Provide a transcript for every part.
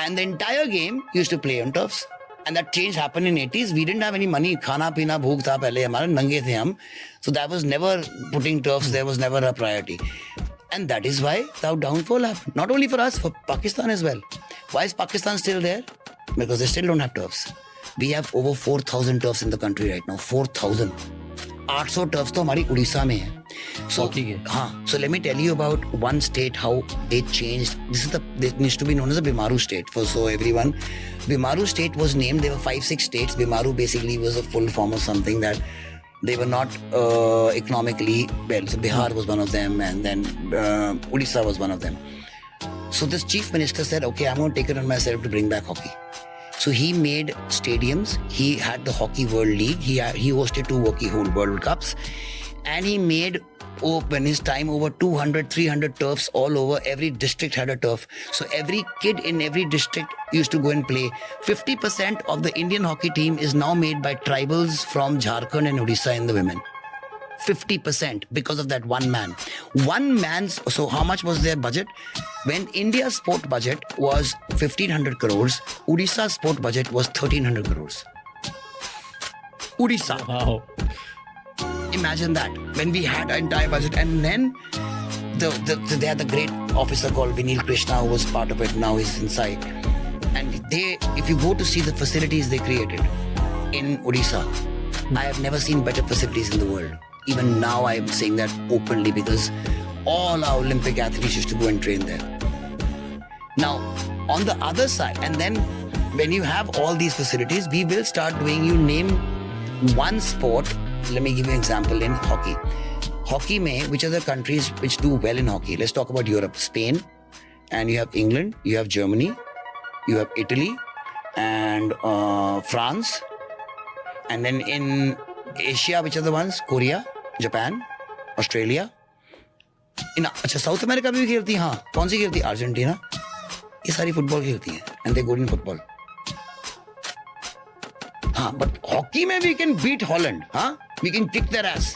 And the entire game used to play on turfs. And that change happened in 80s. We didn't have any money. Khana pina bhook tha pehle hamare nange the hum. So that was never putting turfs. There was never a priority. And that is why the downfall happened. Not only for us, for Pakistan as well. Why is Pakistan still there? Because they still don't have turfs. We have over 4,000 turfs in the country right now. 4,000. 800 turfs to हमारी उड़ीसा में है. So, so let me tell you about one state, how it changed. This needs to be known as a Bimaru state. So everyone, Bimaru state was named. There were 5-6 states. Bimaru basically was a full form of something that they were not economically well. So Bihar was one of them, and then Odisha was one of them. So this chief minister said, okay, I'm going to take it on myself to bring back hockey. So he made stadiums. He had the Hockey World League. He hosted 2 Hockey World Cups. And he made, in his time, over 200-300 turfs all over. Every district had a turf. So every kid in every district used to go and play. 50% of the Indian hockey team is now made by tribals from Jharkhand and Odisha in the women. 50% because of that one man. So how much was their budget? When India's sport budget was 1,500 crores, Odisha's sport budget was 1,300 crores. Odisha. Wow. Imagine that. When we had our entire budget, and then they had the great officer called Vinil Krishna who was part of it. Now he's inside. And if you go to see the facilities they created in Odisha, I have never seen better facilities in the world. Even now I am saying that openly because all our Olympic athletes used to go and train there. Now, on the other side, and then when you have all these facilities, we will start doing, you name one sport. Let me give you an example in hockey. Hockey mein, which are the countries which do well in hockey? Let's talk about Europe. Spain, and you have England, you have Germany, you have Italy, and France. And then in Asia, which are the ones? Korea, Japan, Australia. अच्छा south America भी खेलती है. हाँ, कौन सी खेलती है? Argentina. ये सारी फुटबॉल खेलती है. And they good in football. हाँ, but हॉकी में we can beat Holland. हाँ, we can kick their ass.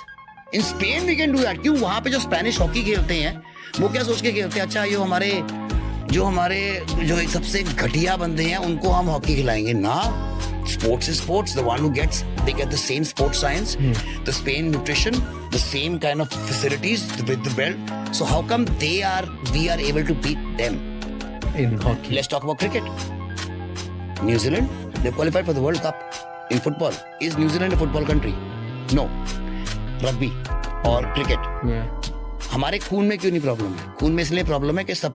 In Spain we can do that. क्यों? वहाँ पे जो स्पेनिश हॉकी खेलते हैं, वो क्या सोच के खेलते हैं? अच्छा, जो हमारे सबसे घटिया बंदे हैं, उनको हम हॉकी खिलाएंगे ना. Sports is sports. The one who they get the same sports science, the same nutrition, the same kind of facilities with the belt. So how come we are able to beat them in hockey? Let's talk about cricket. New Zealand, they qualified for the World Cup in football. Is New Zealand a football country? No. Rugby or cricket. Yeah. हमारे खून में क्यों नहीं problem है? खून में इसलिए problem है कि सब